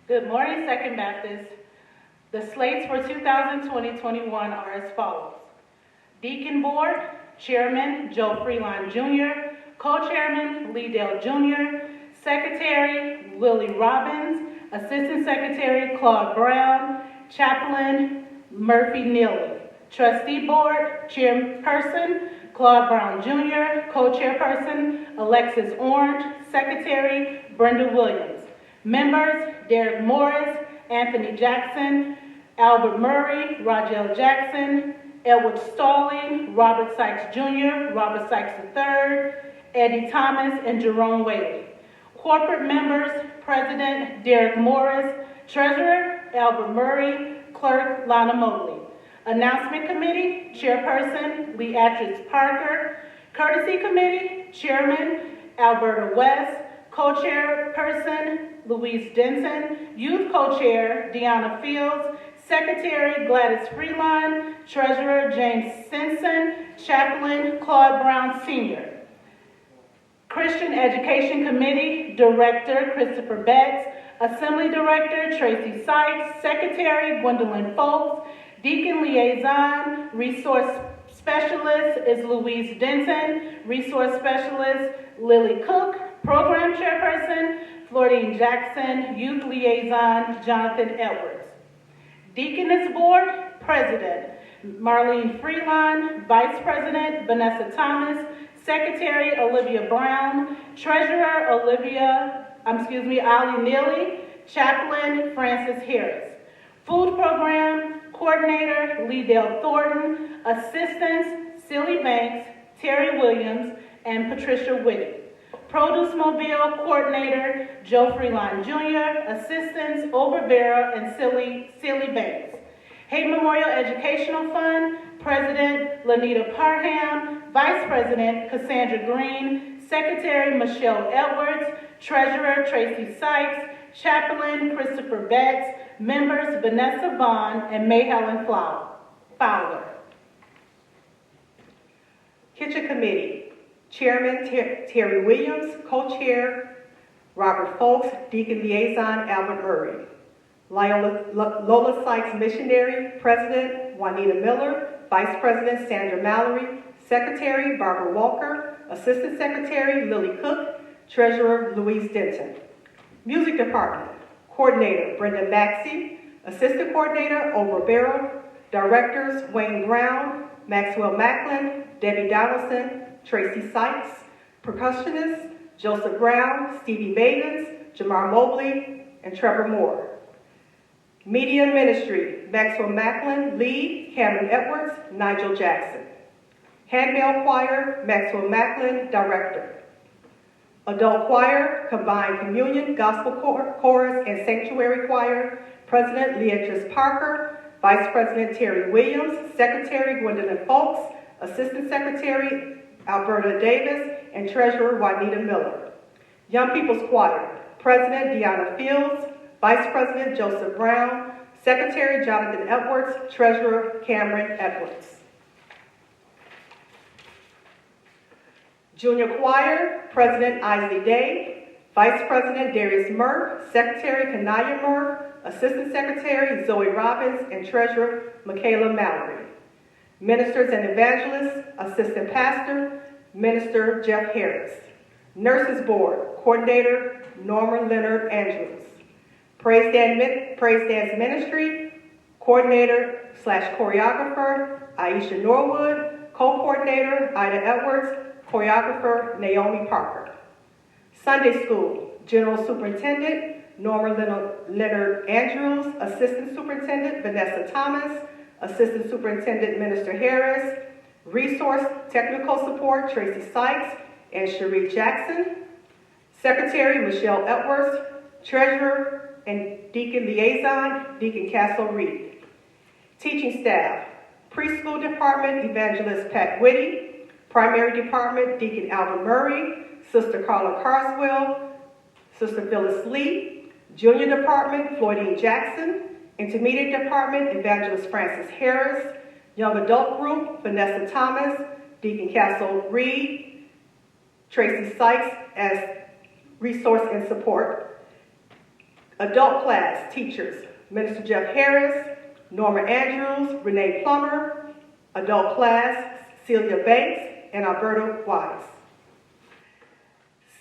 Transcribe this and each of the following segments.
Good morning, Second Baptist. The slates for 2020-21 are as follows. Deacon Board, Chairman Joe Freeline Jr., Co-Chairman Lee Dale Jr., Secretary Lily Robbins, Assistant Secretary Claude Brown, Chaplain Murphy Neely. Trustee Board, Chairperson Claude Brown Jr., Co-Chairperson Alexis Orange, Secretary Brenda Williams. Members, Derek Morris, Anthony Jackson, Albert Murray, Rogel Jackson, Edward Stalling, Robert Sykes Jr., Robert Sykes III, Eddie Thomas, and Jerome Whaley. Corporate members, President Derek Morris, Treasurer Albert Murray, Clerk Lana Mobley. Announcement Committee, Chairperson Leatrice Parker. Courtesy Committee, Chairman Alberta West. Co-Chairperson Louise Denson. Youth Co-Chair Deanna Fields. Secretary Gladys Freeline. Treasurer James Simpson. Chaplain Claude Brown Sr. Christian Education Committee, Director Christopher Betts. Assembly Director Tracy Sykes. Secretary Gwendolyn Folks. Deacon Liaison, Resource Specialist is Louise Denton. Resource Specialist Lily Cook. Program Chairperson Florine Jackson. Youth Liaison Jonathan Edwards. Deaconess Board, President Marlene Freeline. Vice President Vanessa Thomas. Secretary Olivia Brown. Treasurer Ali Neely. Chaplain Francis Harris. Food Program Coordinator Lee Dale Thornton. Assistants Silly Banks, Terry Williams, and Patricia Whitty. Produce Mobile Coordinator Joe Freeline Jr. Assistants Overbera and Silly Banks. Hayden Memorial Educational Fund President Lanita Parham. Vice President Cassandra Green. Secretary Michelle Edwards. Treasurer Tracy Sykes. Chaplain Christopher Betts. Members Vanessa Vaughn and May Helen Fowler. Kitchen Committee, Chairman Terry Williams, Co-Chair Robert Folks, Deacon Liaison Albert Murray. Lola Sykes Missionary, President Juanita Miller, Vice President Sandra Mallory, Secretary Barbara Walker, Assistant Secretary Lily Cook, Treasurer Louise Denton. Music Department, Coordinator Brenda Maxey, Assistant Coordinator Oprah Barrow, Directors Wayne Brown, Maxwell Macklin, Debbie Donaldson, Tracy Sykes, Percussionist Joseph Brown, Stevie Bavens, Jamar Mobley, and Trevor Moore. Media Ministry, Maxwell Macklin, lead, Cameron Edwards, Nigel Jackson. Handbell Choir, Maxwell Macklin, Director. Adult Choir, Combined Communion, Gospel Chorus, and Sanctuary Choir, President Leatrice Parker, Vice President Terry Williams, Secretary Gwendolyn Folks, Assistant Secretary Alberta Davis, and Treasurer Juanita Miller. Young People's Choir, President Deanna Fields, Vice President Joseph Brown, Secretary Jonathan Edwards, Treasurer Cameron Edwards. Junior Choir, President Isley Day, Vice President Darius Murph, Secretary Kanaya Murph, Assistant Secretary Zoe Robbins, and Treasurer Michaela Mallory. Ministers and Evangelists, Assistant Pastor, Minister Jeff Harris. Nurses Board, Coordinator Norma Leonard Andrews. Praise Dance Ministry, Coordinator/Choreographer Aisha Norwood, Co-Coordinator Ida Edwards, Choreographer Naomi Parker. Sunday School, General Superintendent Norma Leonard Andrews, Assistant Superintendent Vanessa Thomas, Assistant Superintendent Minister Harris, Resource Technical Support Tracy Sykes and Cherie Jackson, Secretary Michelle Edwards, Treasurer and Deacon Liaison Deacon Castle Reed. Teaching Staff, Preschool Department Evangelist Pat Whitty, Primary Department, Deacon Albert Murray, Sister Carla Carswell, Sister Phyllis Lee. Junior Department, Floydine Jackson. Intermediate Department, Evangelist Francis Harris. Young Adult Group, Vanessa Thomas, Deacon Castle Reed, Tracy Sykes as Resource and Support. Adult class, teachers, Minister Jeff Harris, Norma Andrews, Renee Plummer. Adult class, Celia Banks and Alberta Wise.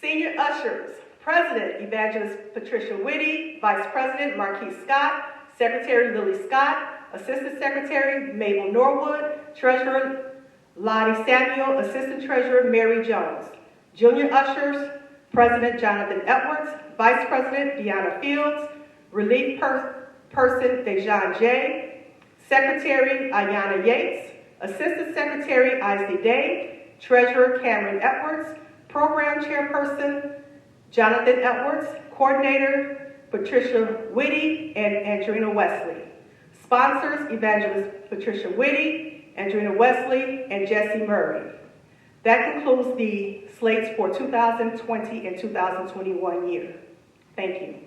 Senior ushers, President Evangelist Patricia Whitty, Vice President Marquise Scott, Secretary Lily Scott, Assistant Secretary Mabel Norwood, Treasurer Lottie Samuel, Assistant Treasurer Mary Jones. Junior ushers, President Jonathan Edwards, Vice President Deanna Fields, Relief Person Dejan J, Secretary Ayana Yates, Assistant Secretary Isaac Day, Treasurer Cameron Edwards, Program Chairperson Jonathan Edwards, Coordinator Patricia Whitty and Andrina Wesley. Sponsors Evangelist Patricia Whitty, Andrina Wesley, and Jesse Murray. That concludes the slates for 2020 and 2021 year. Thank you.